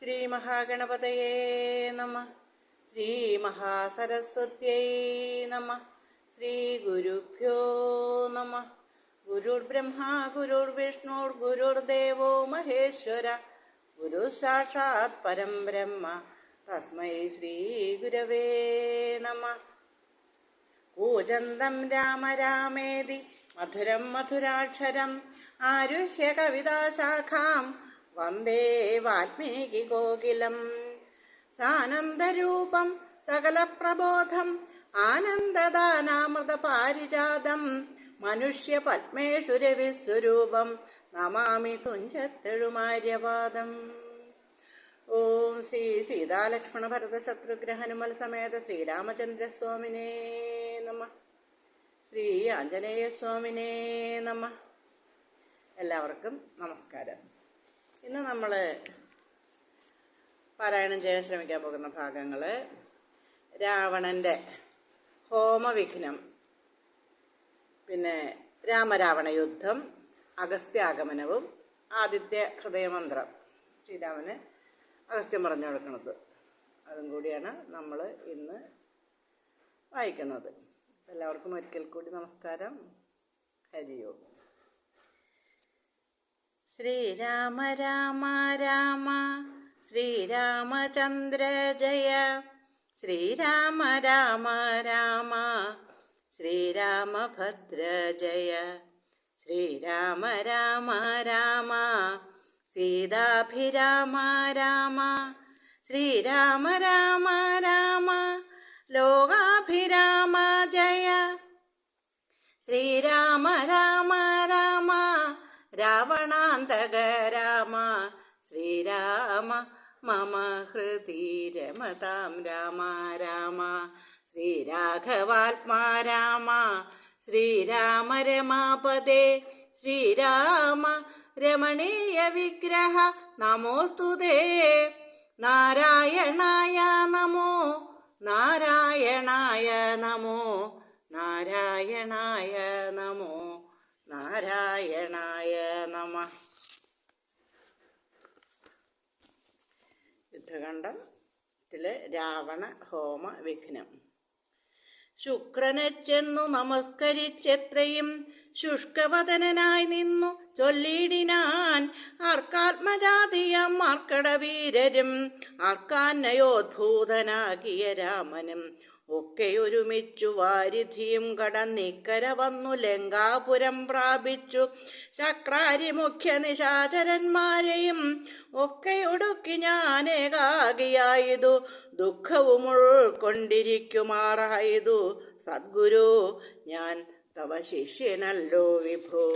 ശ്രീ മഹാഗണപതയേ നമഃ. ശ്രീ മഹാസരസ്വത്യൈ നമഃ. ശ്രീ ഗുരുഭ്യോ നമഃ. ഗുരുർബ്രഹ്മ ഗുരുർവിഷ്ണു ഗുരുർദേവോ മഹേശ്വര ഗുരു സാക്ഷാത് പരം ബ്രഹ്മ തസ്മൈ ശ്രീ ഗുരവേ നമഃ. കൂജന്തം രാമ രാമേതി മധുരം മധുരാക്ഷരം ആരുഹ്യ കവിതാശാഖാം വന്ദേ വാൽമീകി കോകിലം. സാനന്ദരൂപം സകലപ്രബോധം ആനന്ദദാനാമൃത പാരിജാതം മനുഷ്യ പത്മേഷു രവിസ്വരൂപം നമാമി തുഞ്ചത്തെഴുമാര്യപാദം. ഓം ശ്രീ സീതാലക്ഷ്മണ ഭരത ശത്രുഘ്ന ഹനുമൽ സമേത ശ്രീരാമചന്ദ്രസ്വാമിനേ നമഃ. ശ്രീ ആഞ്ജനേയസ്വാമിനേ നമഃ. എല്ലാവർക്കും നമസ്കാരം. ഇന്ന് നമ്മൾ പാരായണം ചെയ്യാൻ ശ്രമിക്കാൻ പോകുന്ന ഭാഗങ്ങൾ രാവണൻ്റെ ഹോമവിഘ്നം, പിന്നെ രാമരാവണ യുദ്ധം, അഗസ്ത്യാഗമനവും ആദിത്യ ഹൃദയമന്ത്രം, ശ്രീരാമന് അഗസ്ത്യം പറഞ്ഞു കൊടുക്കുന്നത്, അതും കൂടിയാണ് നമ്മൾ ഇന്ന് വായിക്കുന്നത്. എല്ലാവർക്കും ഒരിക്കൽ കൂടി നമസ്കാരം. ഹരിയോം. ശ്രീരാമ രാമ രാമ ശ്രീരാമചന്ദ്ര ജയ. ശ്രീരാമ രാമ രാമ ശ്രീരാമഭദ്ര ജയ. ശ്രീരാമ രാമ രാമ സീതാഭിരാമ രാമ. ശ്രീരാമ രാമ രാമ ലോകാഭിരാമ ജയ. ശ്രീരാമ രാമ രാമ രാവണാന്തക രാമ. ശ്രീരാമ മമ ഹൃദി രമതാം രാമ രാമ. ശ്രീരാഘവാത്മാ രാമ. ശ്രീരാമ രമാപദേ. ശ്രീരാമ രമണീയ വിഗ്രഹ നമോസ്തുതേ. നാരായണായ നമോ നാരായണായ നമോ നാരായണായ നമോ നാരായണായ നമഃ. യുദ്ധകാണ്ഡത്തിലെ രാവണ ഹോമ വിഘ്നം. ശുക്രനെ ചെന്നു നമസ്കരിച്ചെത്രയും ശുഷ്കവദനായി നിന്നു ചൊല്ലിടിനാൻ. ആർക്കാത്മജാതിയം ആർക്കടവീരരും ആർക്കാന്നയോദ്ഭൂതനാകിയ രാമനും ഒക്കെ ഒരുമിച്ചു വാരിധിയും കടന്നിക്കര വന്നു ലങ്കാപുരം പ്രാപിച്ചു. ശക്രാരി മുഖ്യ നിശാചരന്മാരെയും ഒക്കെ ഒടുക്കി ഞാനേകാകിയായതു. ദുഃഖവും ഉൾക്കൊണ്ടിരിക്കുമാറായതു സദ്ഗുരു ഞാൻ തവ ശിഷ്യനല്ലോ വിഭോ.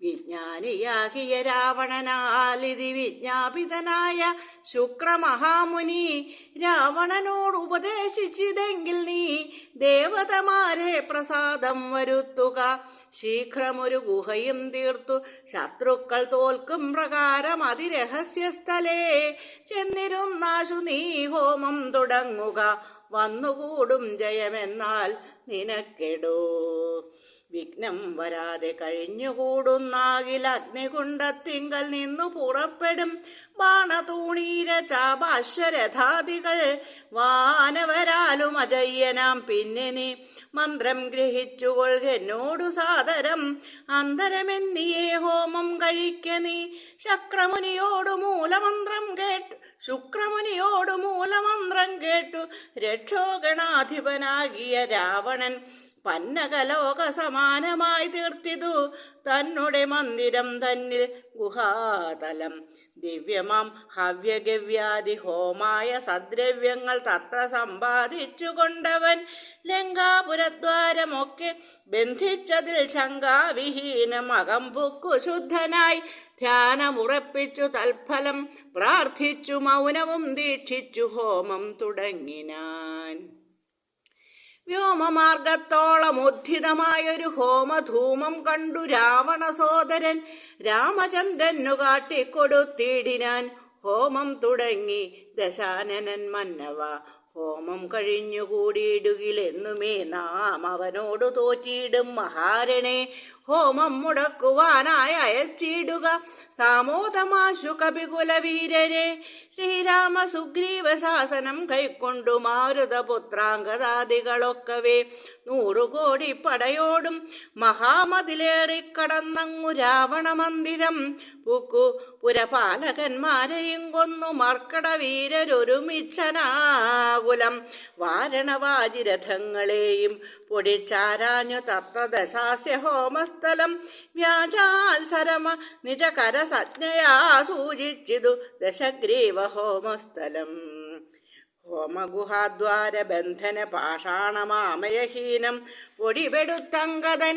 വിജ്ഞാനിയാകിയ രാവണനാലിതി വിജ്ഞാപിതനായ ശുക്രമഹാമുനി രാവണനോട് ഉപദേശിച്ചിതെങ്കിൽ നീ ദേവതമാരെ പ്രസാദം വരുത്തുക. ശീഘ്രമൊരു ഗുഹയും തീർത്തു ശത്രുക്കൾ തോൽക്കും പ്രകാരം അതിരഹസ്യസ്ഥലേ ചെന്നിരുന്നാശു നീ ഹോമം തുടങ്ങുക. വന്നുകൂടും ജയമെന്നാൽ നിനക്കെടോ. വിഘ്നം വരാതെ കഴിഞ്ഞുകൂടുന്നാകിൽ അഗ്നികുണ്ഡത്തിങ്കൽ നിന്നു പുറപ്പെടും ബാണതൂണീര ചാപാശ്വരഥാദികൾ വാനവരാലും അജയ്യനാം. പിന്നെ നീ മന്ത്രം ഗ്രഹിച്ചുകൊള്ളുന്നോടു സാദരം അന്തരമെന്നിയേ ഹോമം കഴിക്ക നീ. ശുക്രമുനിയോടു മൂലമന്ത്രം കേട്ടു രക്ഷോഗണാധിപനാകിയ രാവണൻ പന്നകലോക സമാനമായി തീർത്തിതു തന്നുടെ മന്ദിരം തന്നിൽ ഗുഹാതലം. ദിവ്യമാം ഹവ്യഗവ്യാദി ഹോമായ സദ്രവ്യങ്ങൾ തത്ര സമ്പാദിച്ചു കൊണ്ടവൻ ലങ്കാപുരദ്വാരമൊക്കെ ബന്ധിച്ചതിൽ ശങ്കാവിഹീനം അകംപുക്കു ശുദ്ധനായി ധ്യാനമുറപ്പിച്ചു തൽഫലം പ്രാർത്ഥിച്ചു മൗനവും ദീക്ഷിച്ചു ഹോമം തുടങ്ങിനാൻ. വ്യോമമാർഗത്തോളം ഉദ്ധിതമായൊരു ഹോമധൂമം കണ്ടു രാവണ സോദരൻ രാമചന്ദ്രനു കാട്ടിക്കൊടുത്തിടിനാൻ. ഹോമം തുടങ്ങി ദശാനനൻ മന്നവ ഹോമം കഴിഞ്ഞുകൂടിയിടുകിലെന്നുമേ നാം അവനോടു തോറ്റിയിടും മഹാരണേ. ഹോമം മുടക്കുവാനായി അയച്ചിടുക സാമോദമാശു കപികുലവീരരെ. ശ്രീരാമ സുഗ്രീവ ശാസനം കൈക്കൊണ്ടു മാരുതപുത്രാംഗദാദികളൊക്കവേ 100 കോടി പടയോടും മഹാമതിലേറിക്കടന്നങ്ങു രാവണ മന്ദിരം പൂക്കു പുരപാലകന്മാരെയും കൊന്നു മർക്കട വീരരൊരുമിച്ഛനാകുലം വാരണവാജിരഥങ്ങളെയും പൊടിച്ചാരാഞ്ഞു തത്രദശാസ്യ ഹോമസ്ഥലം വ്യാജാത്സരമ നിജകര സജ്ഞയാ സൂചിച്ചിതു ദശഗ്രീവ ഹോമസ്ഥലം. ഹോമഗുഹാദ്വാര ബന്ധന പാഷാണമാമയഹീനം പൊടിപെടുത്തങ്കദൻ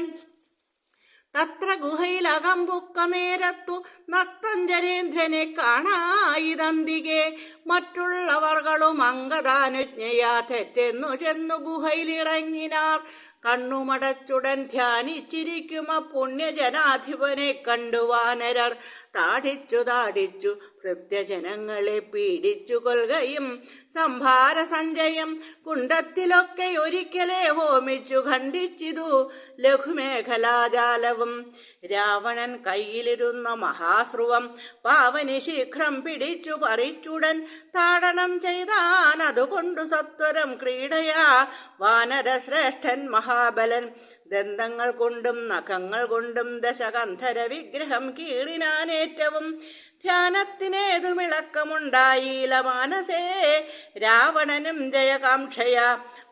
തത്ര ഗുഹയിലകമ്പുക്ക നേരത്തു നക്തഞ്ചരേന്ദ്രനെ കാണായിതന്തികെ. മറ്റുള്ളവർകളും അംഗദാനുജ്ഞയാ തെറ്റെന്നു ചെന്നു ഗുഹയിലിറങ്ങിനാർ. കണ്ണുമടച്ചുടൻ ധ്യാനിച്ചിരിക്കുമ പുണ്യജനാധിപനെ കണ്ടു വാനരർ. താടിച്ചു ഭൃത്യജനങ്ങളെ പീഡിച്ചു കൊൽകയും സംഭാര സഞ്ചയം കുണ്ടത്തിലൊക്കെ ഒരിക്കലേ ഹോമിച്ചു ഖണ്ഡിച്ചിതു ലഘുമേഖലാജാലവും. രാവണൻ കയ്യിലിരുന്ന മഹാശ്രുവം പാവനി ശീഘ്രം പിടിച്ചു പറിച്ചുടൻ താടനം ചെയ്താൻ. അതുകൊണ്ടു സത്വരം ക്രീഡയാ വാനരശ്രേഷ്ഠൻ മഹാബലൻ. ദന്തങ്ങൾ കൊണ്ടും നഖങ്ങൾ കൊണ്ടും ദശകന്ധര വിഗ്രഹം കീറിനാനേറ്റവും. ധ്യാനത്തിനേതുമിളക്കമുണ്ടായില്ല മാനസേ രാവണനും ജയകാംക്ഷയ.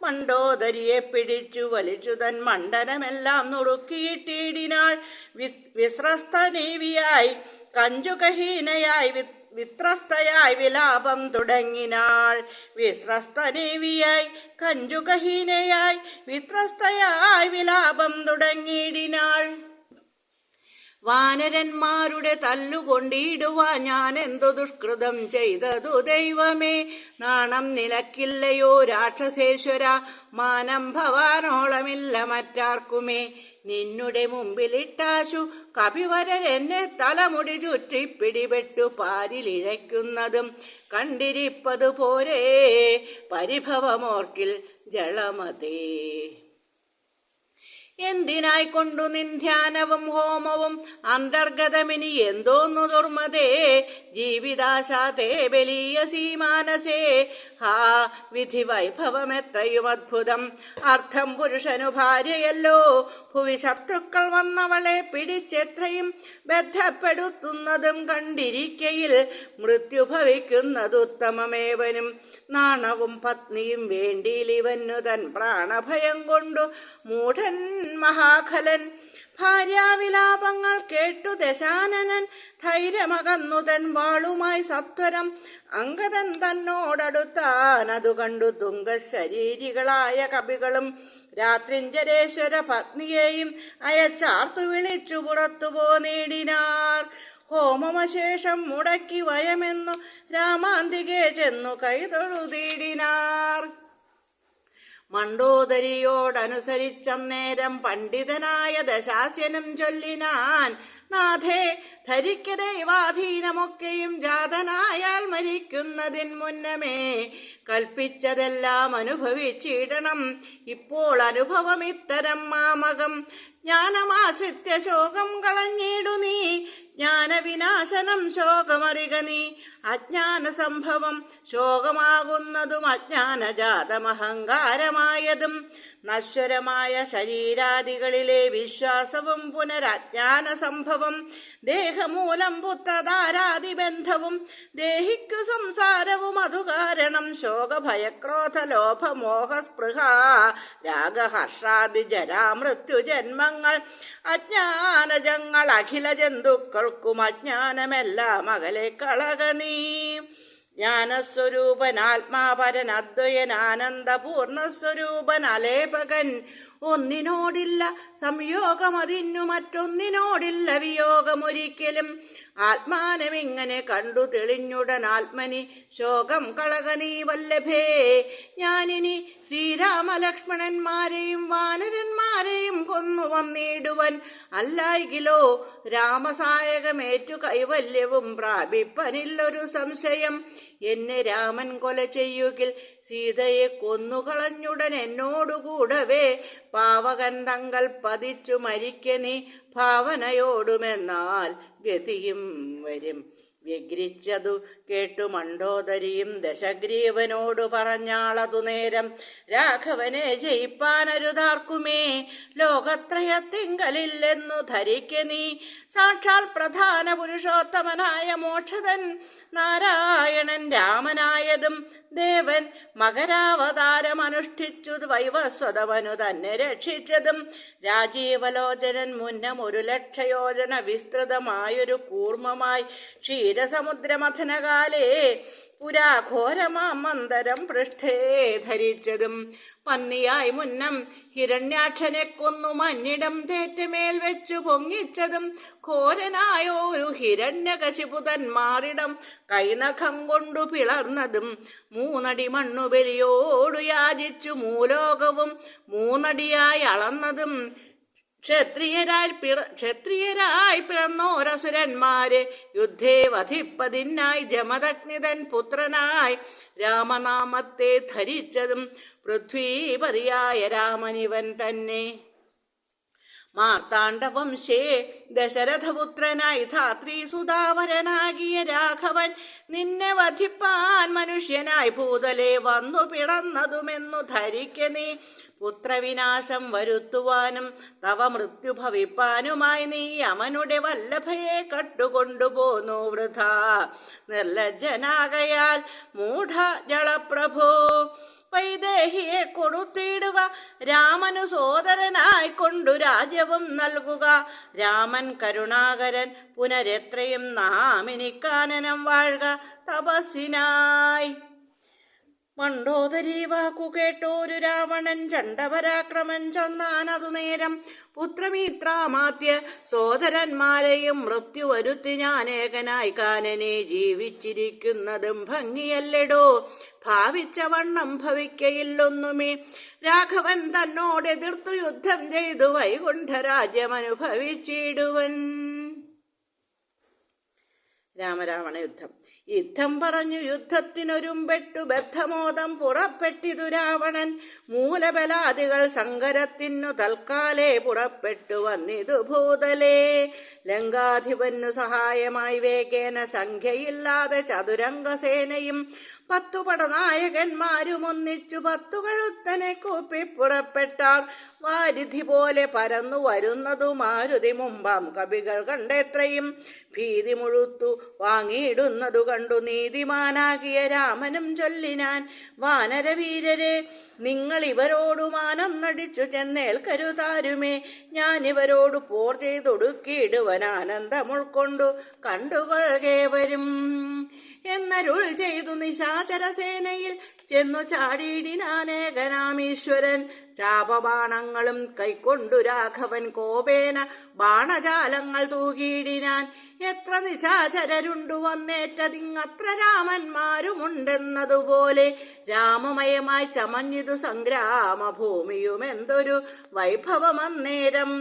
മണ്ടോദരിയെ പിടിച്ചു വലിച്ചു തൻ മണ്ഡലമെല്ലാം നുറുക്കിയിട്ടിടിനാൾ. വിസ്രസ്തനീവിയായി കഞ്ചുകഹീനയായി വിത്രസ്തയായി വിലാപം തുടങ്ങിനാൾ. വിസ്രസ്തനീവിയായി കഞ്ചുകഹീനയായി വിത്രസ്തയായി വിലാപം തുടങ്ങിയിടിനാൾ. വാനരന്മാരുടെ തല്ലുകൊണ്ടിടുവാൻ ഞാൻ എന്തു ദുഷ്കൃതം ചെയ്തതു ദൈവമേ. നാണം നിലക്കില്ലയോ രാക്ഷസേശ്വര, മാനം ഭവാനോളമില്ല മറ്റാർക്കുമേ. നിന്നുടെ മുമ്പിലിട്ടാശു കപിവരരെന്നെ തലമുടി ചുറ്റി പിടിപെട്ടു പാരിലിഴയ്ക്കുന്നതും കണ്ടിരിപ്പതു പോരേ പരിഭവമോർക്കിൽ ജളമതേ. എന്തിനായിക്കൊണ്ടു നിൻ ധ്യാനവും ഹോമവും അന്തർഗതമിനി എന്തോന്നു ദുർമതേ. ജീവിതാശാതേ ബലീയ സീമാനസേ. ഹാ വിധി വൈഭവമെത്രയും അദ്ഭുതം. അർത്ഥം പുരുഷനു ഭാര്യയല്ലോ. ഭുവി ശത്രുക്കൾ വന്നവളെ പിടിച്ചെത്രയും ബന്ധപ്പെടുത്തുന്നതും കണ്ടിരിക്കയിൽ മൃത്യു ഭവിക്കുന്നതുത്തമമേവനും. നാണവും പത്നിയും വേണ്ടിയിലിവന്നു തൻ പ്രാണഭയം കൊണ്ടു മൂഢൻ മഹാഖലൻ. ഭാര്യാവിലാപങ്ങൾ കേട്ടു ദശാനനൻ ധൈര്യമകന്നു തൻ വാളുമായി സത്വരം അങ്കദൻ തന്നോടടുത്താൻ. അതു കണ്ടു തുംഗശരീരികളായ കവികളും രാത്രിഞ്ചരേശ്വര പത്നിയെയും അയച്ചാർത്തു വിളിച്ചു പുറത്തു പോനേടിനാർ. ഹോമമശേഷം മുടക്കി വയമെന്നു രാമാന്തികെ ചെന്നു കൈതൊഴുതീടിനാർ. മണ്ടോദരിയോടനുസരിച്ചന്നേരം പണ്ഡിതനായ ദശാസ്യനും ചൊല്ലിനാൻ. നാഥേ, ധരിക്ക ദൈവാധീനമൊക്കെയും ജാതനായാൽ മരിക്കുന്നതിൻ മുന്നമേ കൽപ്പിച്ചതെല്ലാം അനുഭവിച്ചിടണം. ഇപ്പോൾ അനുഭവം ഇത്തരം മാമകം. ജ്ഞാനമാശ്രിത്യ ശോകം കളഞ്ഞിടു നീ, ജ്ഞാനവിനാശനം ശോകമറിക നീ. അജ്ഞാന സംഭവം ശോകമാകുന്നതും അജ്ഞാനജാതമഹങ്കാരമായതും നശ്വരമായ ശരീരാദികളിലെ വിശ്വാസവും പുനരജ്ഞാന സംഭവം. ദേഹമൂലം പുത്രധാരാദിബന്ധവും ദേഹിക്കു സംസാരവും അതു കാരണം. ശോകഭയക്രോധ ലോഭമോഹസ്പൃഹ രാഗഹർഷാദി ജരാമൃത്യു ജന്മങ്ങൾ അജ്ഞാനജങ്ങൾ അഖില ജന്തുക്കൾക്കും അജ്ഞാനമെല്ലാം അകലെ കളക നീ. ജ്ഞാനസ്വരൂപൻ ആത്മാപരൻ അദ്വയൻ ആനന്ദപൂർണസ്വരൂപൻ അലേപകൻ. ഒന്നിനോടില്ല സംയോഗം, അതിനു മറ്റൊന്നിനോടില്ല വിയോഗമൊരിക്കലും. ആത്മാനമിങ്ങനെ കണ്ടു തെളിഞ്ഞുടൻ ആത്മനി ശോകം കളക നീ വല്ലഭേ. ഞാനിനി ശ്രീരാമലക്ഷ്മണന്മാരെയും വാനരന്മാരെയും കൊന്നു വന്നിടുവൻ. അല്ലായികിലോ രാമസായകമേറ്റു കൈവല്യവും പ്രാപിപ്പനില്ലൊരു സംശയം. എന്നെ രാമൻ കൊല ചെയ്യുകിൽ സീതയെ കൊന്നുകളഞ്ഞുടൻ എന്നോടുകൂടവേ പാവകൻ തങ്ങൾ പതിച്ചു മരിക്ക നീ ഭാവനയോടുമെന്നാൽ ഗതിയും വരും. വ്യഗ്രിച്ചതു കേട്ടു മണ്ഡോദരിയും ദശഗ്രീവനോടു പറഞ്ഞാളതു നേരം, രാഘവനെ ജയിപ്പാനരുതാർക്കുമേ ലോകത്രയത്തിങ്കലില്ലെന്നു ധരിക്ക നീ. സാക്ഷാൽ പ്രധാന പുരുഷോത്തമനായ മോക്ഷതൻ നാരായണൻ രാമനായതും ദേവൻ മകരാവതാരമനുഷ്ഠിച്ചു വൈവസ്വതമനു തന്നെ രക്ഷിച്ചതും രാജീവലോചനൻ മുന്നം 1,00,000 യോജന വിസ്തൃതമായൊരു കൂർമ്മമായി ക്ഷീരസമുദ്രമഥനകാലേ പുരാഘോരമാം മന്ദരം പൃഷ്ഠേ ധരിച്ചതും പന്നിയായി മുന്നം ഹിരണ്യാക്ഷനെ കൊന്നു മന്നിടം തേറ്റുമേൽ വെച്ചു പൊങ്ങിച്ചതും ഘോരനായോരു ഹിരണ്യകശിപുതന്മാരിടം കൈനഖം കൊണ്ടു പിളർന്നതും 3 അടി മണ്ണുബലിയോടു യാചിച്ചു മൂലോകവും 3 അടിയായി അളന്നതും ക്ഷത്രിയരായി പിറന്നോരസുരന്മാരെ യുദ്ധേ വധിപ്പതിനായി ജമദഗ്നിതൻ പുത്രനായി രാമനാമത്തെ ധരിച്ചതും പൃഥ്വീപതിയായ രാമനിവൻ തന്നെ. മാർത്താണ്ഡവംശേ ദശരഥപുത്രനായി ധാത്രീ സുധാവരനാകിയ രാഘവൻ നിന്നെ വധിപ്പാൻ മനുഷ്യനായി ഭൂതലേ വന്നു പിറന്നതുമെന്നു ധരിക്ക നീ. പുത്രവിനാശം വരുത്തുവാനും തവ മൃത്യു ഭവിപ്പാനുമായി നീ അവനുടെ വല്ലഭയെ കട്ടുകൊണ്ടുപോന്നു വൃഥാ നിർലജ്ജനാകയാൽ മൂഢ ജളപ്രഭോ. വൈദേഹിയെ കൊടുത്തിടുക രാമനു സോദരനായി കൊണ്ടു രാജ്യവും നൽകുക. രാമൻ കരുണാകരൻ പുനരെത്രയും നാമിനിക്കാനനം വാഴുക തപസ്സിനായി. മണ്ഡോദരി വാക്കു കേട്ടോരു രാവണൻ ചണ്ഡപരാക്രമൻ ചൊന്നാനതു നേരം, പുത്രമിത്രാമാത്യ സോദരന്മാരെയും മൃത്യു വരുത്തി ഞാനേകനായി കാനനെ ജീവിച്ചിരിക്കുന്നതും ഭംഗിയല്ലെടോ. ഭാവിച്ച വണ്ണം ഭവിക്കയില്ലൊന്നുമേ. രാഘവൻ തന്നോടെതിർത്തു യുദ്ധം ചെയ്തു വൈകുണ്ഠരാജ്യമനുഭവിച്ചിടുവൻ. രാമരാവണ യുദ്ധം. യുദ്ധം പറഞ്ഞു യുദ്ധത്തിനൊരുമ്പെട്ടു ബദ്ധമോദം പുറപ്പെട്ടിതു രാവണൻ. മൂലബലാദികൾ സങ്കരത്തിനു തൽക്കാലേ പുറപ്പെട്ടു വന്നിതു ഭൂതലേ. ലങ്കാധിപനു സഹായമായി വേഗേന സംഖ്യയില്ലാതെ ചതുരംഗസേനയും 10 പടനായകന്മാരും ഒന്നിച്ചു 10 കഴുത്തനെ കൂപ്പി പുറപ്പെട്ടാർ. വാരിധി പോലെ പരന്നു വരുന്നതു മാരുതി മുമ്പാം കവികൾ കണ്ടെത്രയും ഭീതി മുഴുത്തു വാങ്ങിയിടുന്നതു കണ്ടു നീതിമാനാകിയ രാമനും ചൊല്ലിനാൻ, വാനരവീരരെ നിങ്ങൾ ഇവരോടു മാനം നടിച്ചു ചെന്നേൽക്കരുതാരുമേ. ഞാനിവരോട് പോർ ചെയ്തൊടുക്കിയിടുവൻ ആനന്ദം ഉൾക്കൊണ്ടു കണ്ടുകൊള്ളുകേവരും എന്നരുൾ ചെയ്തു നിശാചരസേനയിൽ ചെന്നു ചാടിയിടിനാനേകനാമീശ്വരൻ. ചാപബാണങ്ങളും കൈക്കൊണ്ടു രാഘവൻ കോപേന ബാണജാലങ്ങൾ തൂകിയിടിനാൻ. എത്ര നിശാചരരുണ്ടു വന്നേറ്റതിങ്ങത്ര രാമന്മാരുമുണ്ടെന്നതുപോലെ രാമമയമായി ചമഞ്ഞിതു സംഗ്രാമഭൂമിയും എന്തൊരു വൈഭവമന്നേരം.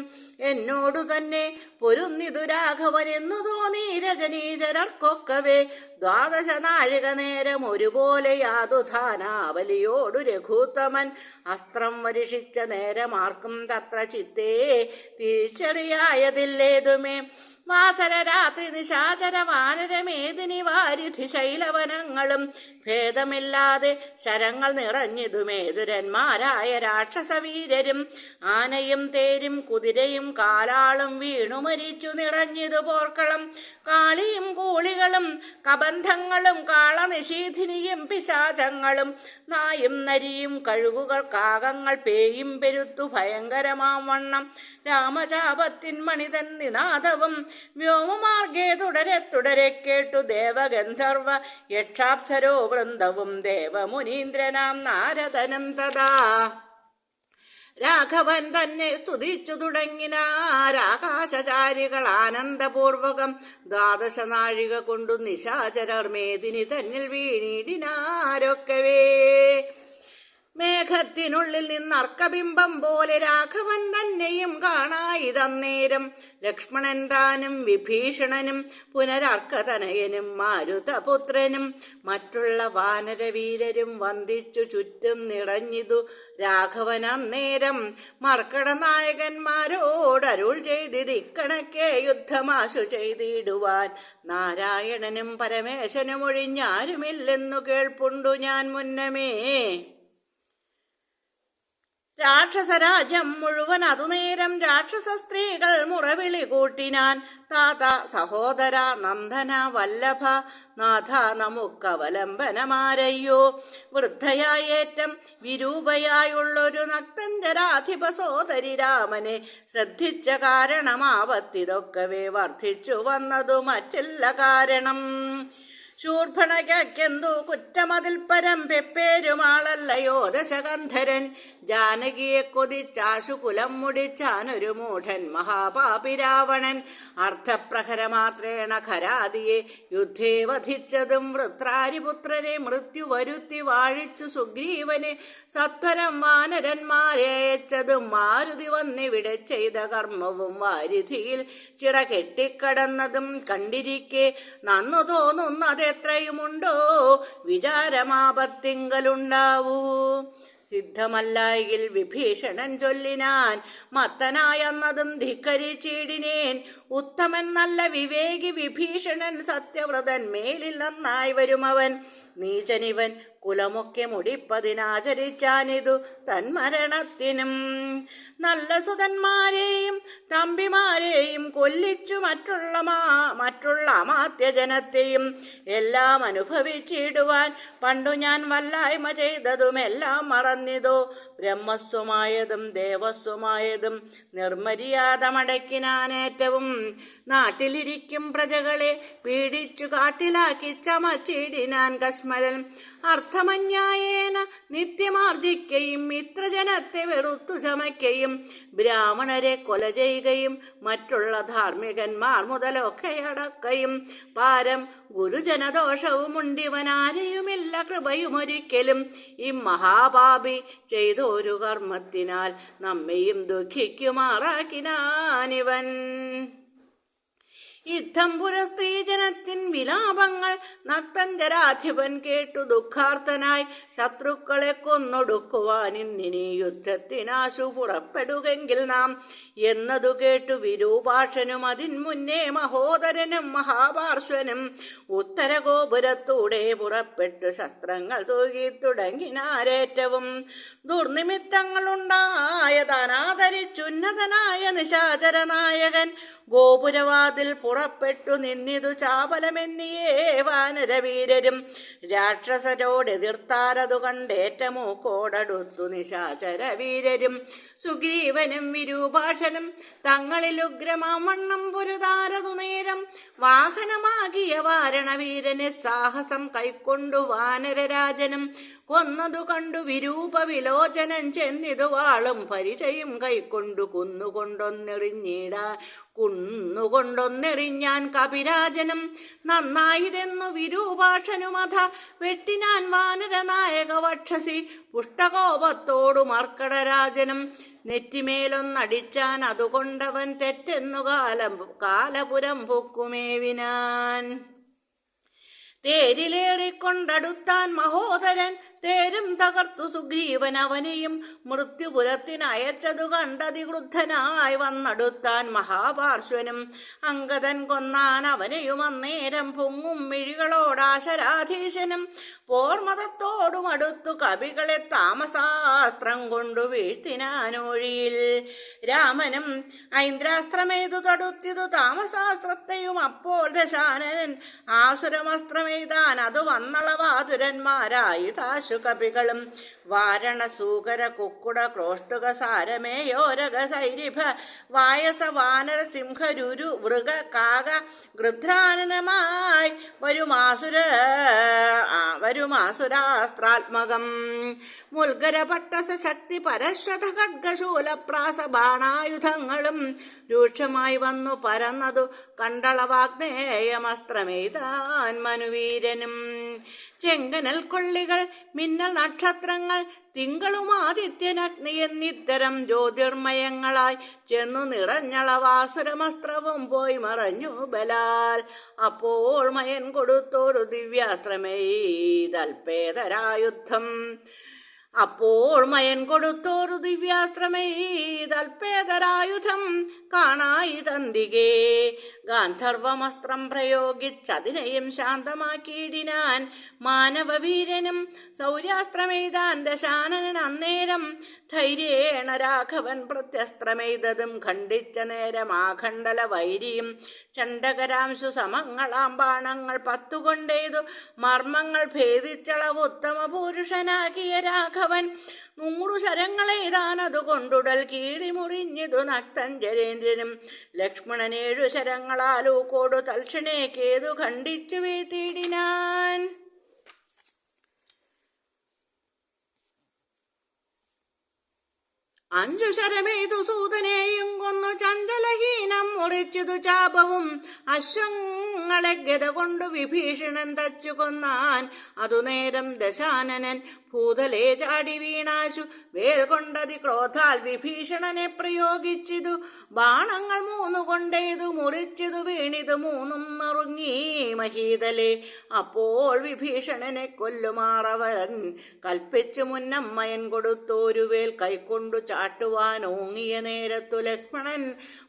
എന്നോടു തന്നെ പൊരുന്നിതു രാഘവൻ എന്നു തോന്നി രജനീചരർക്കൊക്കവേ. 12 നാഴിക നേരം ഒരുപോലെ യാതുധാനാവലിയോടു രഘൂത്തമൻ അസ്ത്രം വരിഷിച്ച നേരമാർക്കും തത്ര ചിത്തേ തിരിച്ചറിയായതില്ലേതുമേ. വാസര രാത്രി നിശാചര വാനരമേദിനി വാരിധി ശൈലവനങ്ങളും ഭേദമില്ലാതെ ശരങ്ങൾ നിറഞ്ഞിതുമേതുരന്മാരായ രാക്ഷസവീരരും. ആനയും തേരും കുതിരയും കാലാളും വീണു മരിച്ചു നിറഞ്ഞിതു പോർക്കളം. കാളിയും കൂളികളും കബന്ധങ്ങളും കാളനിഷീധിനിയും പിശാചങ്ങളും നായും നരിയും കഴുകുകൾ കാകങ്ങൾ പേയും പെരുത്തു ഭയങ്കരമാം വണ്ണം രാമചാപത്തിൻ മണിതൻ നിനാദവും വ്യോമമാർഗേ തുടരെ തുടരെ കേട്ടു ദേവഗന്ധർവ യക്ഷാപ്സരോ വൃന്ദവും ദേവമുനീന്ദ്രനാം നാരദനും തഥാ. രാഘവൻ തന്നെ സ്തുതിച്ചു തുടങ്ങിനാരാകാശചാരികൾ ആനന്ദപൂർവകം. 12 നാഴിക കൊണ്ടു നിശാചരർ മേദിനി തന്നിൽ വീണിടിനാരൊക്കവേ. മേഘത്തിനുള്ളിൽ നിന്നർക്കബിംബം പോലെ രാഘവൻ തന്നെയും കാണായിതന്നേരം. ലക്ഷ്മണൻ താനും വിഭീഷണനും പുനരർക്കതനയനും മാരുതപുത്രനും മറ്റുള്ള വാനരവീരരും വന്ദിച്ചു ചുറ്റും നിറഞ്ഞിതു രാഘവൻ അന്നേരം. മർക്കട നായകന്മാരോടരുൾ ചെയ്തിക്കണക്കെ യുദ്ധമാശു ചെയ്തിടുവാൻ. നാരായണനും പരമേശനും ഒഴിഞ്ഞാരുമില്ലെന്നു കേൾപ്പുണ്ടു ഞാൻ മുന്നമേ. രാക്ഷസരാജ്യം മുഴുവൻ അതുനേരം രാക്ഷസ സ്ത്രീകൾ മുറവിളി കൂട്ടിനാൻ. താത സഹോദര നന്ദന വല്ലഭ നാഥ നമുക്കവലംബനമാരയ്യോ. വൃദ്ധയായേറ്റം വിരൂപയായുള്ളൊരു നക്തഞ്ചരാധിപ സോദരി രാമനെ ശ്രദ്ധിച്ച കാരണമാവത്തിതൊക്കവേ വർദ്ധിച്ചു വന്നതു മറ്റില്ല കാരണം. ശൂർഭണയ്ക്കെന്തു കുറ്റമതിൽ പരം പെപ്പേരുമാളല്ലയോ ദശകന്ധരൻ. ജാനകിയെ കൊതിച്ചാശു കുലം മുടിച്ചാനൊരു മൂഢൻ മഹാപാപി രാവണൻ. അർദ്ധപ്രഹരമാത്രേണ ഖരാദിയെ യുദ്ധേ വധിച്ചതും വൃത്രാരിപുത്രരെ മൃത്യു വരുത്തി വാഴിച്ചു സുഗ്രീവനെ സത്വരം വാനരന്മാരെ അയച്ചതും മാരുതി വന്നിവിടെ ചെയ്ത കർമ്മവും വാരിധിയിൽ ചിറ കെട്ടിക്കടന്നതും കണ്ടിരിക്കെ നന്നു തോന്നുന്നതെത്രയുമുണ്ടോ വിചാരമാപത്തിങ്കലുണ്ടാവൂ. സിദ്ധമല്ലായിൽ വിഭീഷണൻ ചൊല്ലിനാൻ മത്തനായെന്നതും ധിക്കരിച്ചിടിനേൻ. ഉത്തമൻ നല്ല വിവേകി വിഭീഷണൻ സത്യവ്രതൻ മേലിൽ നന്നായി വരുമവൻ. നീചനിവൻ കുലമൊക്കെ മുടിപ്പതിനാചരിച്ചാനിതു തന്മരണത്തിനും. നല്ല സുതന്മാരെയും തമ്പിമാരെയും കൊല്ലിച്ചു മറ്റുള്ള അമാത്യജനത്തെയും എല്ലാം അനുഭവിച്ചിടുവാൻ പണ്ടു ഞാൻ വല്ലായ്മ ചെയ്തതുമെല്ലാം മറന്നിതോ. ബ്രഹ്മസ്വമായതും ദേവസ്വമായതും നിർമര്യാദമടക്കിനാനേറ്റവും. നാട്ടിലിരിക്കും പ്രജകളെ പീഡിച്ചു കാട്ടിലാക്കി ചമച്ചിടിനാൻ കശ്മലൻ. അർത്ഥമന്യായേന നിത്യമാർജിക്കയും മിത്രജനത്തെ വെറുത്തു ചമയ്ക്കയും ബ്രാഹ്മണരെ കൊല ചെയ്യുകയും മറ്റുള്ള ധാർമ്മികന്മാർ മുതലൊക്കെ അടക്കയും. പാരം ഗുരുജനദോഷവും ഉണ്ടിവനാരെയുമില്ല കൃപയുമൊരിക്കലും. ഈ മഹാപാപി ചെയ്തൊരു കർമ്മത്തിനാൽ നമ്മയും ദുഃഖിക്കുമാറാക്കിനാനിവൻ. യുദ്ധം പുരസ്ത്രീജനത്തിൻ വിലാപങ്ങൾ നക്തഞ്ചരാധിപൻ കേട്ടു ദുഃഖാർത്തനായി. ശത്രുക്കളെ കൊന്നൊടുക്കുവാൻ ഇന്നിനി യുദ്ധത്തിനാശു പുറപ്പെടുകെങ്കിൽ നാം എന്നതു കേട്ടു വിരൂപാക്ഷനും അതിൻ മുന്നേ മഹോദരനും മഹാപാർശ്വനും ഉത്തരഗോപുരത്തൂടെ പുറപ്പെട്ടു ശസ്ത്രങ്ങൾ തൂകി തുടങ്ങിനാരേറ്റവും. ദുർനിമിത്തങ്ങളുണ്ടായതനാദരിച്ചുന്നതനായ നിശാചര നായകൻ ഗോപുരവാതിൽ പുറപ്പെട്ടു നിന്നിതു ചാപലമെന്നിയേ വാനരവീരരും. രാക്ഷസരോടെതിർത്താരതു കണ്ടേറ്റമൂക്കോടടുത്തു നിശാചരവീരരും. സുഗ്രീവനും വിരൂപാക്ഷനും തങ്ങളിലുഗ്രമാവണ്ണം പൊരുതാരതു നേരം. വാഹനമാകിയ വാരണവീരനെ സാഹസം കൈക്കൊണ്ടു വാനരരാജനും കൊന്നതു കണ്ടു വിരൂപ വിലോചനൻ ചെന്നിതു വാളും പരിചയും കൈക്കൊണ്ടു കുന്നുകൊണ്ടൊന്നെറിഞ്ഞാൻ കപിരാജനും. നന്നായിതെന്നു വിരൂപാക്ഷനുമഥ വെട്ടിനാൻ വാനരനായക വക്ഷസി പുഷ്ടകോപത്തോടു മർക്കടരാജനും. നെറ്റിമേലൊന്നടിച്ചാൻ അതുകൊണ്ടവൻ തെറ്റെന്നു കാലപുരം പൊക്കുമേവിനാൻ. തേരിലേറിക്കൊണ്ടടുത്താൻ മഹോദരൻ തേരും തകർത്തു സുഗ്രീവൻ അവനെയും മൃത്യുപുരത്തിനയച്ചതു കണ്ടതിക്രുദ്ധനായി വന്നടുത്താൻ മഹാപാർശ്വനും. അങ്കദൻ കൊന്നാൻ അവനെയും അന്നേരം പൊങ്ങും മിഴികളോടാശരാധീശനും. പോർമതത്തോടും അടുത്തു കവികളെ താമസാസ്ത്രം കൊണ്ടു വീഴ്ത്തിനാനൊഴിയിൽ. രാമനും ഐന്ദ്രാസ്ത്രമേതു തടുത്തിതു താമസാസ്ത്രത്തെയും. അപ്പോൾ ദശാനനൻ ആസുരമസ്ത്രമെയ്താൻ അത് വന്നളവാതുരന്മാരായി താശു കപികളും. വാരണസൂകര കുക്കുട ക്രോഷ്ടുക സാരമേയോരക സൈരിഭ വായസ വാനര സിംഹരുരു വൃഗ കാക ഗൃധ്രാനനമായി വരുമാസുരാസ്ത്രാത്മകം. മുൽഗര പട്ടസ ശക്തി പരശ്വത ഖഡ്ഗശൂല പ്രാസ ബാണായുധങ്ങളും രൂക്ഷമായി വന്നു പരന്നതു കണ്ടളവാഗ്നേയമസ്ത്രമെയ്താൻ മനുവീരനും. ചെങ്കനൽ കൊള്ളികൾ മിന്നൽ നക്ഷത്രങ്ങൾ തിങ്കളും ആദിത്യനഗ്നി എന്നിത്തരം ജ്യോതിർമയങ്ങളായി ചെന്നു നിറഞ്ഞളവാസുരമസ്ത്രവും പോയി മറഞ്ഞു ബലാൽ. അപ്പോൾ മയൻ കൊടുത്തോരു ദിവ്യാസ്ത്രമേതൽപേതരായുദ്ധം. അപ്പോൾ മയൻ കൊടുത്തോരു ദിവ്യാസ്ത്രമേതൽപേതരായുധം കാണായി തന്തികേ. ഗാന്ധർവമസ്ത്രം പ്രയോഗിച്ചതിനെയും ശാന്തമാക്കിയിടിനാൻ മാനവവീരനും സൗര്യാസ്ത്രമെയ്താൻ ദശാനനൻ. അന്നേരം ധൈര്യേണ രാഘവൻ പ്രത്യസ്ത്രമെയ്തതും ഖണ്ഡിച്ച നേരം ആഖണ്ഡല വൈരിയും ചണ്ഡകരാംശു സമങ്ങളാം ബാണങ്ങൾ 10 കൊണ്ടെയ്തു മർമ്മങ്ങൾ ഭേദിച്ചളവ് ഉത്തമ പുരുഷനാകിയ രാഘവൻ 100 ശരങ്ങളെയ്താനതു കൊണ്ടുടൽ കീഴി മുറിഞ്ഞിതു നക്തഞ്ചരേന്ദ്രനും. ലക്ഷ്മണൻ 7 ശരങ്ങളാലൂക്കോടു തൽക്ഷണേ കേതു ഖണ്ഡിച്ചു വീഴ്ത്തിയിടിനാൻ. അഞ്ചു ശരമെയ്തു സൂതനെയും കൊന്നു ചഞ്ചലഹീനം മുറിച്ചതു ചാപവും. അശ്വങ്ങളെ ഗത കൊണ്ടു വിഭീഷണൻ തച്ചു കൊന്നാൻ. അതു നേരം ദശാനനൻ ഭൂതലേ ചാടി വീണാശു വേൽ കൊണ്ടതി ക്രോധാൽ വിഭീഷണനെ പ്രയോഗിച്ചിതു. ബാണങ്ങൾ 3 കൊണ്ടെയ്തു മുറിച്ചിതു വീണിതു 3 നുറുങ്ങി മഹീതലേ. അപ്പോൾ വിഭീഷണനെ കൊല്ലുമാറവൻ കൽപ്പിച്ചു മുന്നമ്മയൻ കൊടുത്തോരു വേൽ കൈക്കൊണ്ടു ചാട്ടുവാൻ ഓങ്ങിയ നേരത്തു ലക്ഷ്മണൻ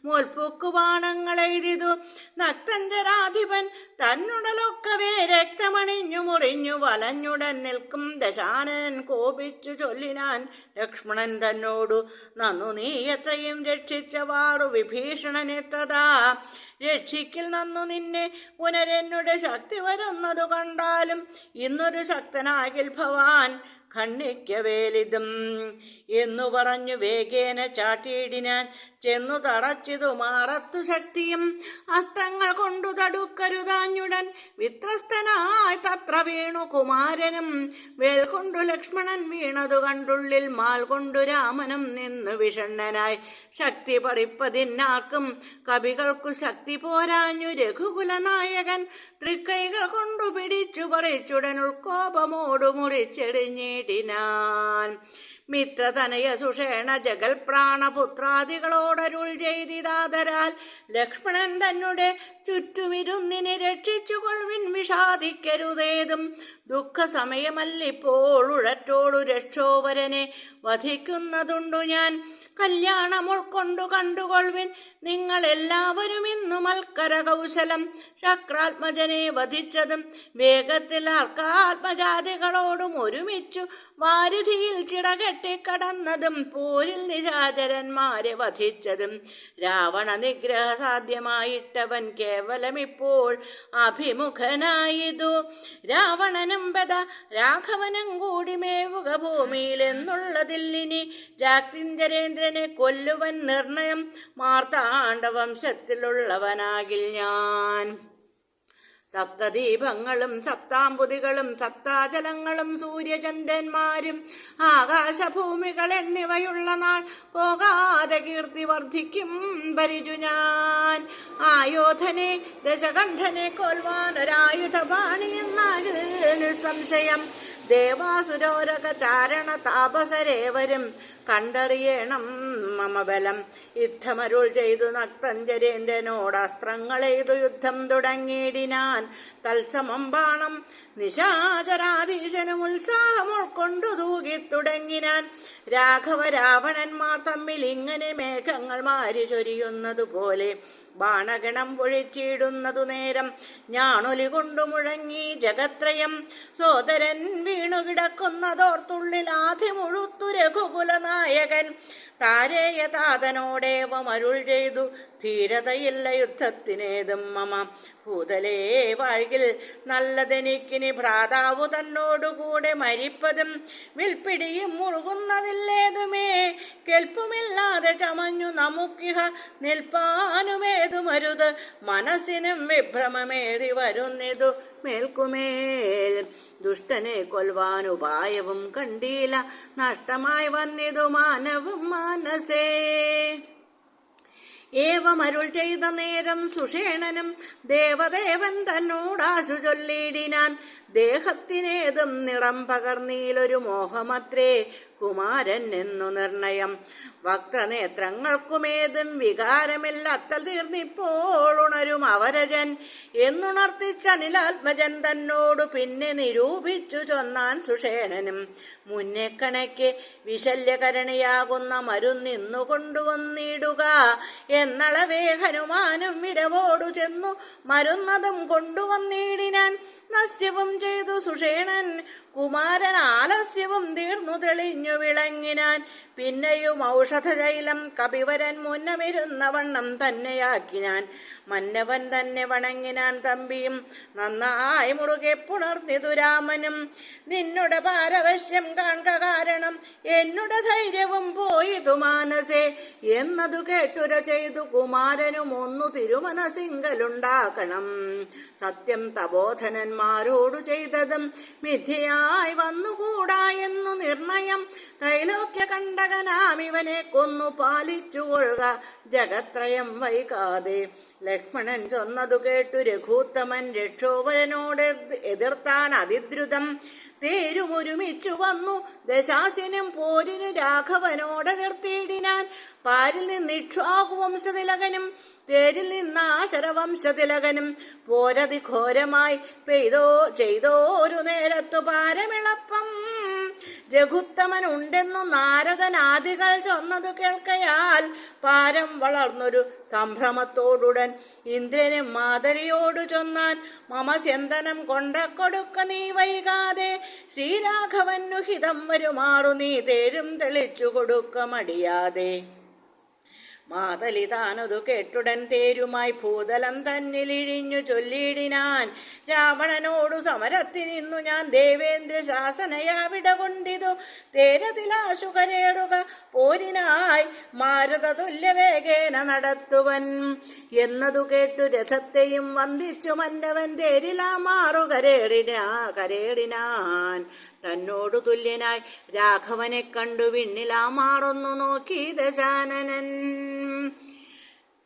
മുൽപ്പൊക്കു ബാണങ്ങളെയ്തിതു. നക്തഞ്ചരാധിപൻ തന്നുടലൊക്കവേ രക്തമണിഞ്ഞു മുറിഞ്ഞു വലഞ്ഞുടൻ നിൽക്കും ദശാനനൻ കോപിച്ചു ചൊല്ലിനാൻ ലക്ഷ്മണൻ തന്നോടു, നന്നു നീ എത്രയും രക്ഷിച്ചവാറു വിഭീഷണനെത്തതാ. രക്ഷിക്കിൽ നന്നു നിന്നെ പുനരെന്നുടെ ശക്തി വരുന്നതു കണ്ടാലും ഇന്നൊരു ശക്തനാകിൽ ഭവാൻ ഖണ്ഡിക്കവേലിതും എന്നു പറഞ്ഞു വേഗേന ചാട്ടിയിടിനാൻ. ചെന്നു തറച്ചിതു മാറത്തു ശക്തിയും അസ്ത്രങ്ങൾ കൊണ്ടു തടുക്കരുതാഞ്ഞുടൻ വിത്രസ്തനായി തത്ര വീണു കുമാരനും. വേൽ കൊണ്ടു ലക്ഷ്മണൻ വീണതു കണ്ടുള്ളിൽ മാൽ കൊണ്ടു രാമനും നിന്നു വിഷണ്ണനായി. ശക്തി പറിപ്പതിനാർക്കും കവികൾക്കു ശക്തി പോരാഞ്ഞു രഘുകുലനായകൻ തൃക്കൈകൾ കൊണ്ടു പിടിച്ചു പറിച്ചുടൻ ഉൾക്കോപമോടു മുറിച്ചെറിഞ്ഞിടിനാൻ. മിത്രതനയ സുഷേണ ജഗൽ പ്രാണപുത്രാദികളോടരുൾ ചെയ്തിതാതരാൽ ലക്ഷ്മണൻ തന്നെ ചുറ്റുമിരുന്നിനെ രക്ഷിച്ചുകൊള്ളിൻ വിഷാദിക്കരുതേതും. ദുഃഖസമയമല്ലിപ്പോൾ ഉഴറ്റോടു രക്ഷോവരനെ വധിക്കുന്നതുണ്ടു ഞാൻ. കല്യാണം ഉൾക്കൊണ്ടു കണ്ടുകൊള്ളിൻ നിങ്ങൾ എല്ലാവരും ഇന്നു മൽക്കര കൗശലം. ശക്രാത്മജനെ വധിച്ചതും വേഗത്തിൽ ആർക്കാത്മജാതികളോടും ഒരുമിച്ചു വാരിധിയിൽ ചിടകെട്ടിക്കടന്നതും പോരിൽ നിശാചരന്മാരെ വധിച്ചതും രാവണ നിഗ്രഹ സാധ്യമായിട്ടവൻ കേവലമിപ്പോൾ അഭിമുഖനായിതു. രാവണനും ബദ രാഘവനും കൂടി മേവുക ഭൂമിയിൽ എന്നുള്ളതില്ലിനി ജാക്തിഞ്ചരേന്ദ്രനെ കൊല്ലുവൻ നിർണയം. മാർത്താണ്ഡവംശത്തിലുള്ളവനാകിൽ ഞാൻ. സപ്തദീപങ്ങളും സപ്താംബുദികളും സപ്താചലങ്ങളും സൂര്യചന്ദ്രന്മാരും ആകാശഭൂമികൾ എന്നിവയുള്ള നാൾ പോകാതെ കീർത്തി വർദ്ധിക്കും പരിചു ഞാൻ. ആയോധനെ ദശകണ്ഠനെ കൊൽവാനൊരായുധപാണി എന്നാകിൽ നിസ്സംശയം. ദേവാസുരോരക ചാരണ താപസരേവരും കണ്ടറിയണം മമ ബലം. യുദ്ധമരുൾ ചെയ്തു നക്തഞ്ചരേന്ദ്രനോട് അസ്ത്രങ്ങളെയ്തു യുദ്ധം തുടങ്ങിയിടിനാൻ. തത്സമം ബാണം നിശാചരാധീശനും ഉത്സാഹം ഉൾക്കൊണ്ടു തൂകിത്തുടങ്ങിനാൻ. രാഘവ രാവണന്മാർ തമ്മിൽ ഇങ്ങനെ മേഘങ്ങൾ മാരി ചൊരിയുന്നതുപോലെ ബാണഗണം പൊഴിച്ചിടുന്നതു നേരം ഞാണൊലി കൊണ്ടു മുഴങ്ങി ജഗത്രയം. സോദരൻ വീണുകിടക്കുന്നതോർത്തുള്ളിൽ ആദ്യമുഴുത്തു രഘുകുലനായകൻ. താരേയ താതനോടേവം അരുൾ ചെയ്തു, ധീരതയില്ല യുദ്ധത്തിനേതും മമ. ഭൂതലേ വാഴ്കിൽ നല്ലതെനിക്കിനി ഭ്രാതാവു തന്നോടുകൂടെ മരിപ്പതും വിൽപ്പിടിയും മുറുകുന്നതില്ലേതുമേ. കെൽപ്പുമില്ലാതെ ചമഞ്ഞു നമുക്കിഹ നിൽപ്പാനുമേതുമരുത്. മനസ്സിനും വിഭ്രമമേറി വരുന്നിതു മേൽക്കുമേൽ. ദുഷ്ടനെ കൊൽവാനുപായവും കണ്ടീല, നഷ്ടമായി വന്നിതു മാനവും മാനസേ. ഏവമരുൾ ചെയ്ത നേരം സുഷേണനും ദേവദേവൻ തന്നോടാശു ചൊല്ലിയിടിനാൻ. ദേഹത്തിനേതും നിറം പകർന്നീലൊരു മോഹമത്രേ കുമാരൻ എന്നു നിർണയം. വക്രനേത്രങ്ങൾക്കുമേതും വികാരമില്ലത്തൽ തീർന്നിപ്പോൾ ഉണരും അവരജൻ എന്നുണർത്തിച്ചനിലാത്മജൻ തന്നോടു പിന്നെ നിരൂപിച്ചു ചൊന്നാൻ സുഷേണനും. മുന്നേ കണക്കെ വിശല്യകരണിയാകുന്ന മരുന്നിന്നു കൊണ്ടുവന്നിടുക എന്നളവേ ഹനുമാനും വിരവോടു ചെന്നു മരുന്നതും കൊണ്ടുവന്നിടിനാൻ. നസ്യവും ചെയ്തു സുഷേണൻ കുമാരൻ ആലസ്യവും തീർന്നു തെളിഞ്ഞു വിളങ്ങിനാൻ. പിന്നെയും ഔഷധശൈലം കപിവരൻ മുന്നമിരുന്ന വണ്ണം തന്നെയാക്കിനാൻ. മന്നവൻ തന്നെ വണങ്ങിനാൻ തമ്പിയും നന്നായി മുറുകെ പുണർന്നിതു രാമനും. നിന്നുടെ പാരവശ്യം കാൺക കാരണം എന്നുടെ ധൈര്യവും പോയിതു മാനസേ എന്നതു കേട്ടുര ചെയ്തു കുമാരനും ഒന്നു തിരുമനസിങ്കലുണ്ടാക്കണം. സത്യം തപോധനന്മാരോടു ചെയ്തതും മിഥ്യയായി വന്നുകൂടാ എന്നു നിർണയം. ത്രൈലോക്യ കണ്ടകനാമിവനെ കൊന്നു പാലിച്ചുകൊള്ളുക ജഗത്രയം വൈകാതെ. ലക്ഷ്മണൻ ചൊന്നതു കേട്ടു രഘൂത്തമൻ രക്ഷോവരനോട് എതിർത്താൻ അതിദ്രുതം. തേരുമൊരുമിച്ചു വന്നു ദശാസ്യനും പോരിനു രാഘവനോട് നിർത്തിയിടിനാൻ. പാരിൽ നിന്ന് ഇക്ഷ്വാകു വംശതിലകനും തേരിൽ നിന്ന് ആശരവംശതിലകനും പോരതി ഘോരമായി ചെയ്തോ ഒരു നേരത്തു പാരമിളപ്പം. രഘുത്തമനുണ്ടെന്നു നാരദനാദികൾ ചൊന്നതു കേൾക്കയാൽ പാരം വളർന്നൊരു സംഭ്രമത്തോടുടൻ ഇന്ദ്രനും മാതരിയോടു ചൊന്നാൻ. മമസ്യന്തനം കൊണ്ടക്കൊടുക്ക നീ വൈകാതെ ശ്രീരാഘവനു ഹിതം വരുമാറു നീ തേരും തെളിച്ചു കൊടുക്ക മടിയാതെ. മാതലി താനതു കേട്ടുടൻ തേരുമായി ഭൂതലം തന്നിലിഴിഞ്ഞു ചൊല്ലിയിടിനാൻ. രാവണനോടു സമരത്തിനിന്നു ഞാൻ ദേവേന്ദ്ര ശാസനയാവിട കൊണ്ടിതു തേരതിലാശു കരേടുക പോരിനായി മാരുത തുല്യവേഗേന നടത്തുവൻ എന്നതു കേട്ടു രഥത്തെയും വന്ദിച്ചു മന്നവൻ തേരിലാ മാറു കരേടിനാൻ. തന്നോടു തുല്യനായി രാഘവനെ കണ്ടു വിണ്ണിലാ മാറൊന്നു നോക്കി ദശാനനൻ.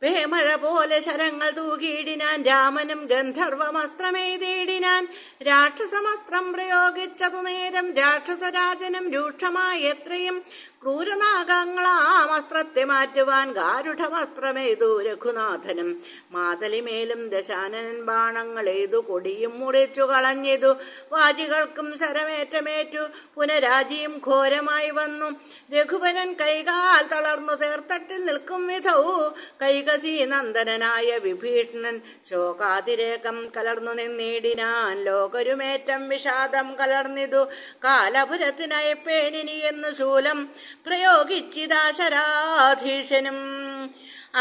പേമഴ പോലെ ശരങ്ങൾ തൂകിയിടിനാൻ. രാമനും ഗന്ധർവമസ്ത്രമെയ്തിടിനാൻ. രാക്ഷസമസ്ത്രം പ്രയോഗിച്ചതു നേരം രാക്ഷസരാജനും രൂക്ഷമായി എത്രയും ക്രൂരനാഗങ്ങളാമസ്ത്രത്തെ മാറ്റുവാൻ ഗാരുഢമസ്ത്രമേതു രഘുനാഥനും. മാതലിമേലും ദശാനനൻ ബാണങ്ങളേതു കൊടിയും മുറിച്ചു കളഞ്ഞിതു. വാജികൾക്കും ശരമേറ്റമേറ്റു പുനരാജിയും ഘോരമായി വന്നു. രഘുവരൻ കൈകാൽ തളർന്നു തേർത്തട്ടിൽ നിൽക്കും വിധവും കൈകസി നന്ദനായ വിഭീഷണൻ ശോകാതിരേകം കലർന്നു നിന്നിടിനാൻ. ലോകരുമേറ്റം വിഷാദം കലർന്നിതു. കാലപുരത്തിനായി പേനിനി എന്നു ശൂലം പ്രയോഗിച്ചിതാശരാധീശനും.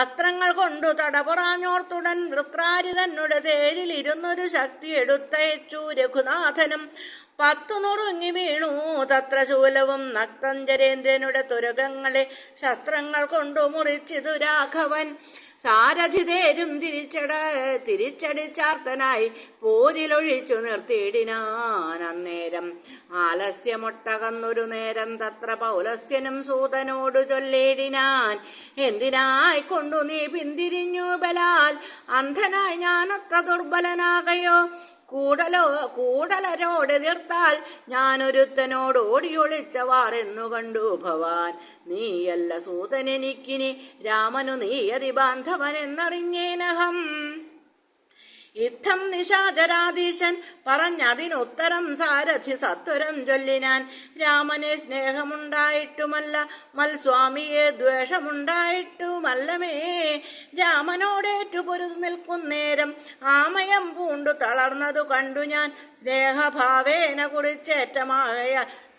അസ്ത്രങ്ങൾ കൊണ്ടു തടപുറാഞ്ഞോർത്തുടൻ വൃത്രാരി തന്നുടെ തേരിൽ ഇരുന്നൊരു ശക്തി എടുത്തയച്ചു രഘുനാഥനും. 10 നുറുങ്ങി വീണു തത്ര ശൂലവും. നക്തഞ്ചരേന്ദ്രനുടെ തുരകങ്ങളെ ശസ്ത്രങ്ങൾ കൊണ്ടു മുറിച്ചിതു രാഘവൻ. സാരഥിതേരും തിരിച്ചടിച്ചാർത്തനായി പോരിലൊഴിച്ചു നിർത്തിയിടിനാൻ. അന്നേരം ആലസ്യമൊട്ടകന്നൊരു നേരം തത്ര പൗലസ്ത്യനും സൂതനോടു ചൊല്ലിയിടിനാൻ. എന്തിനായി കൊണ്ടു നീ പിന്തിരിഞ്ഞു ബലാൽ? അന്ധനായി ഞാനത്ര ദുർബലനാകയോ? കൂടലരോടെതിർത്താൽ ഞാനൊരുത്തനോട് ഓടിയൊളിച്ചവാറെന്നു കണ്ടു ഭവാൻ. നീയല്ല സൂതനെനിക്കിനി രാമനു നീയതി ബാന്ധവനെന്നറിഞ്ഞേനഹം. യുദ്ധം നിശാചരാധീശൻ പറഞ്ഞതിനുത്തരം സാരഥി സത്വരം ചൊല്ലിനാൻ. രാമനെ സ്നേഹമുണ്ടായിട്ടുമല്ല, മൽസ്വാമിയെ ദ്വേഷമുണ്ടായിട്ടുമല്ലമേ. രാമനോടേറ്റു പൊരുതു നിൽക്കുന്നേരം ആമയം പൂണ്ടു തളർന്നതു കണ്ടു ഞാൻ.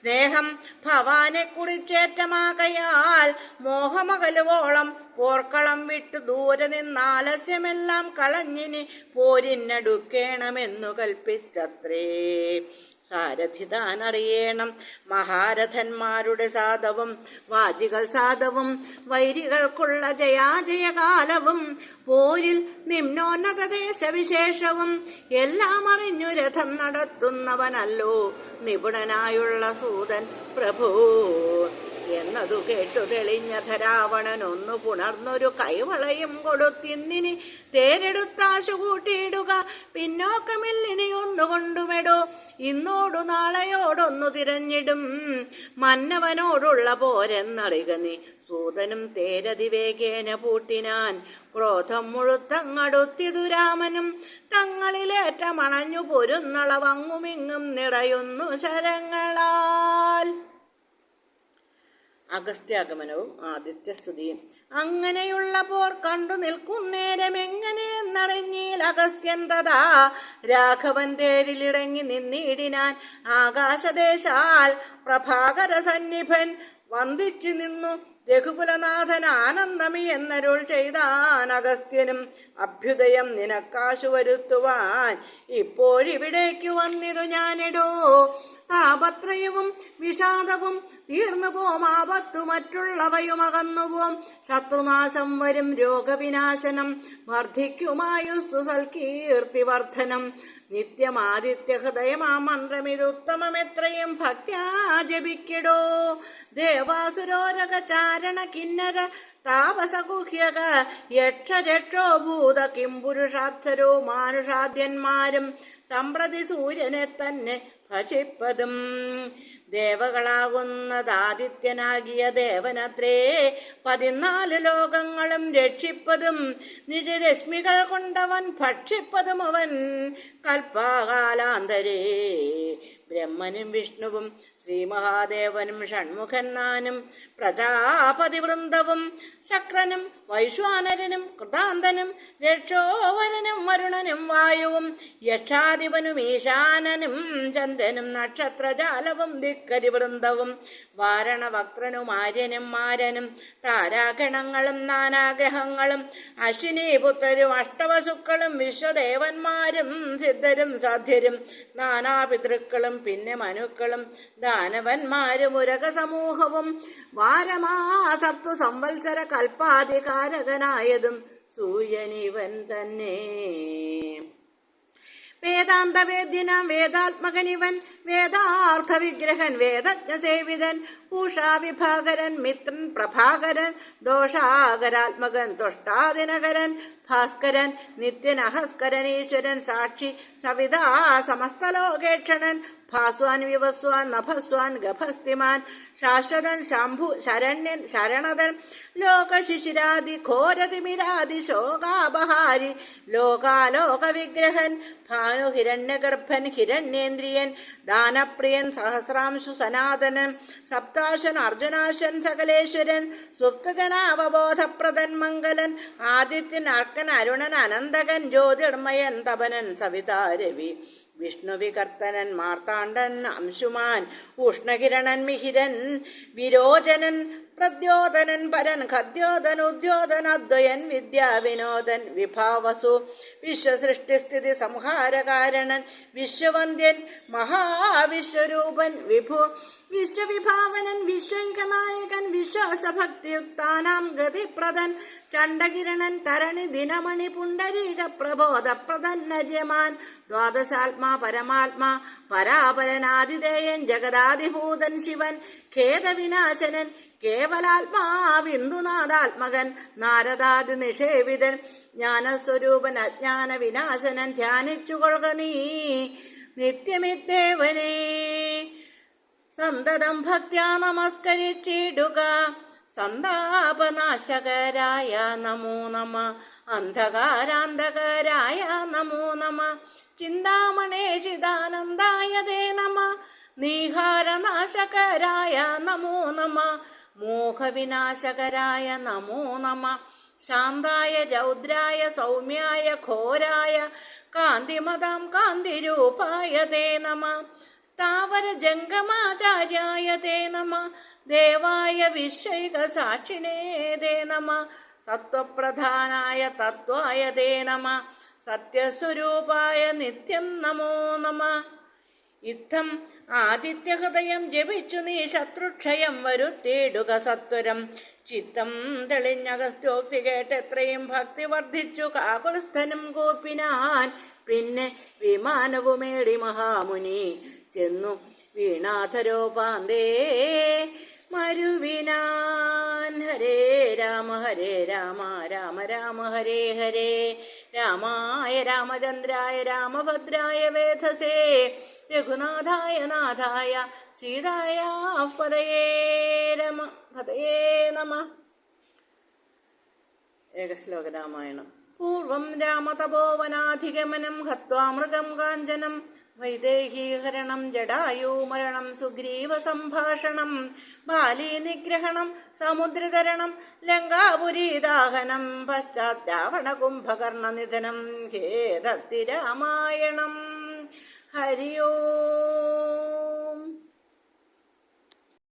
സ്നേഹം ഭവാനെ കുറിച്ചേറ്റമാകയാൽ മോഹമകലുവോളം പോർക്കളം വിട്ടു ദൂരെ നിന്നാലസ്യമെല്ലാം കളഞ്ഞിനി പോരിനടുക്കേണമെന്നു കൽപ്പിച്ചത്രേ. സാരഥി താൻ അറിയണം മഹാരഥന്മാരുടെ സാധവും വാജികൾ സാധവും വൈരികൾക്കുള്ള ജയാജയകാലവും പോരിൽ നിമ്നോന്നത ദേശവിശേഷവും എല്ലാം അറിഞ്ഞു രഥം നടത്തുന്നവനല്ലോ നിപുണനായുള്ള സൂതൻ പ്രഭു. എന്നതു കേട്ടു തെളിഞ്ഞ ധരാവണൻ ഒന്നു പുണർന്നൊരു കൈവളയും കൊടുത്തിന്നിനി തേരെടുത്താശു കൂട്ടിയിടുക. പിന്നോക്കമില്ലിനി ഒന്നുകൊണ്ടുമെടോ. ഇന്നോ ഇന്നോടു നാളെയോടൊന്നു തിരഞ്ഞിടും മന്നവനോടുള്ള പോരെന്നറിക നീ. സൂതനും തേരതിവേഗേന പൂട്ടിനാൻ ക്രോധം മുഴുത്തങ്ങടുത്തിതു രാമനും. തങ്ങളിലേറ്റമണഞ്ഞു പൊരുന്നളവങ്ങുമിങ്ങും നിറയുന്നു ശരങ്ങളാൽ. അഗസ്ത്യാഗമനവും ആദിത്യസ്തുതിയും. അങ്ങനെയുള്ള പോർ കണ്ടു നിൽക്കുന്നേരം എങ്ങനെയെന്നറിഞ്ഞീൽ അഗസ്ത്യൻ തഥാ രാഘവൻ തേരിലിടങ്ങി നിന്നിടിനാൻ. ആകാശദേശാൽ പ്രഭാകര സന്നിഭൻ വന്ദിച്ചു നിന്നു രഘുകുലനാഥൻ ആനന്ദമി എന്നരുൾ ചെയ്താൻ അഗസ്ത്യനും. അഭ്യുദയം നിനക്കാശു വരുത്തുവാൻ ഇപ്പോഴിവിടേക്കു വന്നിതു ഞാനിടോ. താപത്രയവും വിഷാദവും തീർന്നു പോം, ആപത്തു മറ്റുള്ളവയും അകന്നുപോം. ശത്രുനാശം വരും, രോഗവിനാശനം വർദ്ധിക്കുമായുസ്തു സൽകീർത്തി വർദ്ധനം. നിത്യമാദിത്യ ഹൃദയമാ മന്ത്രമിതുത്തമമെത്രയും ഭക്ത്യാ ജപിക്കടോ. ദേവാസുരോരക ചാരണ കിന്നര താപസഗുഹ്യക യക്ഷ രക്ഷോ ഭൂത കിംപുരുഷാപ്സരോ മാനുഷാദ്യന്മാരും സമ്പ്രതി സൂര്യനെ തന്നെ ഭജിപ്പതും. ദേവകളാകുന്നതാദിത്യനാകിയ ദേവനത്രേ 14 ലോകങ്ങളും രക്ഷിപ്പതും. നിജരശ്മികൾ കൊണ്ടവൻ ഭക്ഷിപ്പതും അവൻ കൽപ്പകാലാന്തരേ. ബ്രഹ്മനും വിഷ്ണുവും ശ്രീമഹാദേവനും ഷൺമുഖൻ നാനും പ്രജാപതി വൃന്ദവും ശക്രനും വൈശ്വാനരനും കൃതാന്തനും രക്ഷോവരനും വരുണനും വായുവും യക്ഷാധിപനും ഈശാനനും ചന്ദ്രനും നക്ഷത്രജാലവും ദിക്കരി വൃന്ദവും വാരണവക്രനും ആര്യനും മാരനും താരാഗണങ്ങളും നാനാഗ്രഹങ്ങളും അശ്വിനീപുത്രരും അഷ്ടവസുക്കളും വിശ്വദേവന്മാരും സിദ്ധരും സാധ്യരും നാനാപിതൃക്കളും പിന്നെ മനുക്കളും ദാനവന്മാരും ഉരക സമൂഹവും വാരമാസർത്തു സംവത്സര കൽപ്പാധികാരകനായതും സൂര്യനിവൻ തന്നെ. വേദാന്തവേദ്യനാം വേദാത്മകനിവൻ വേദാർത്ഥ വിഗ്രഹൻ വേദജ്ഞസേവിതൻ പൂഷാവിഭാകരൻ മിത്രൻ പ്രഭാകരൻ ദോഷാകരാത്മകൻ തൊഷ്ടാദിനകരൻ ഭാസ്കരൻ നിത്യൻ അഹസ്കരൻ ഈശ്വരൻ സാക്ഷി സവിതാ സമസ്തലോകേക്ഷണൻ ഭാസ്വാൻ വിവസ്വാൻ നഭസ്വാൻ ഗഭസ്തിമാൻ ശാശ്വതൻ ശംഭു ശരണ്യൻ ശരണതൻ ലോകശിശിരാദി ഘോരതിമിരാദി ശോകാപഹാരി ലോകാലോക വിഗ്രഹൻ ഭാനു ഹിരണ്യഗർഭൻ ഹിരണ്യേന്ദ്രിയൻ ദാനപ്രിയൻ സഹസ്രാംശു സനാതനൻ സപ്താശൻ അർജുനാശൻ സകലേശ്വരൻ സുപ്തഗണാവബോധപ്രദൻ മംഗലൻ ആദിത്യൻ അർക്കൻ അരുണൻ അനന്തകൻ ജ്യോതിർമയൻ തപനൻ സവിതാരവി വിഷ്ണുവികർത്തനൻ മാർത്താണ്ഡൻ അംശുമാൻ ഉഷ്ണകിരണൻ മിഹിരൻ വിരോചനൻ പ്രദ്യോതനൻ പരൻ ഖദ്യോതൻ ഉദ്യോതൻ അദ്വയൻ വിദ്യാവിനോദൻ വിഭാവസു വിശ്വസൃഷ്ടിസ്ഥിതി സംഹാരകാരണൻ വിശ്വവന്ദ്യൻ മഹാവിശ്വരൂപൻ വിഭു വിശ്വവിഭാവനൻ വിശ്വൈകനായകൻ വിശ്വാസഭക്തിയുക്താനാം ഗതിപ്രദൻ ചണ്ഡകിരണൻ തരണി ദിനമണി പുണ്ടരീക പ്രബോധപ്രദൻ നര്യമാൻ ദ്വാദശാത്മാ പരമാത്മാ പരാപരനാതിദേയൻ ജഗദാധിഭൂതൻ ശിവൻ ഖേദവിനാശനൻ കേവലാത്മാ ബിന്ദുനാഥാത്മകൻ നാരദാദി നിഷേവിതൻ ജ്ഞാനസ്വരൂപൻ അജ്ഞാന വിനാശനൻ ധ്യാനിച്ചുകൊള്ളുക നീ നിത്യമിദ്ദേവനെ. സന്തതം ഭക്ത്യാ നമസ്കരിച്ചിടുക സന്താപനാശകരായ നമോ നമ അന്ധകാരാന്ധകരായ നമോ നമ ചിന്താമണേ ചിദാനന്ദായ തേ നമ നീഹാരനാശകരായ നമോ നമ മോഹവിനാശകരായ നമോ നമ ശാന്തായ രൗദ്രായ സൗമ്യായ ഘോരായ കാന്തിമതാം കാന്തിരൂപായ തേ നമ സ്ഥാവര ജംഗമാചാര്യായ തേ നമ ദേവായ വിശ്വൈക സാക്ഷിണേ തേ നമ സത്വപ്രധാനായ തത്വായ തേ നമ സത്യസ്വരൂപായ നിത്യം നമോ നമ. ഇത്തം ആദിത്യഹൃദയം ജപിച്ചു നീ ശത്രുക്ഷയം വരുത്തിയിടുക സത്വരം. ചിത്തം തെളിഞ്ഞഗസ്ത്യോക്തി കേട്ടെത്രയും ഭക്തി വർദ്ധിച്ചു കാകുൽസ്ഥനും കൂപ്പിനാൻ. പിന്നെ വിമാനവുമേടി മഹാമുനി ചെന്നു വീണാധരോപാന്തേ മരുവിനാൻ. ഹരേ രാമ രാമ രാമ ഹരേ ഹരേ രാമായ രാമചന്ദ്രായ രാമഭദ്രായ വേധസേ രഘുനാഥായ നാഥായ സീതായ പതയേ നമഃ. ഏകശ്ലോക രാമായണം. പൂർവം രാമതപോവനാധിഗമനം ഹത്വാ മൃഗം കാഞ്ചനം വൈദേഹീഹരണം ജടായൂമരണം സുഗ്രീവ സംഭാഷണം ബാലീ നിഗ്രഹണം സമുദ്രതരണം ലങ്കാപുരീദാഹനം പശ്ചാത് രാവണ കുംഭകർണ നിധനം. ഖേദത്തി രാമായണം. ഹരി ഓം.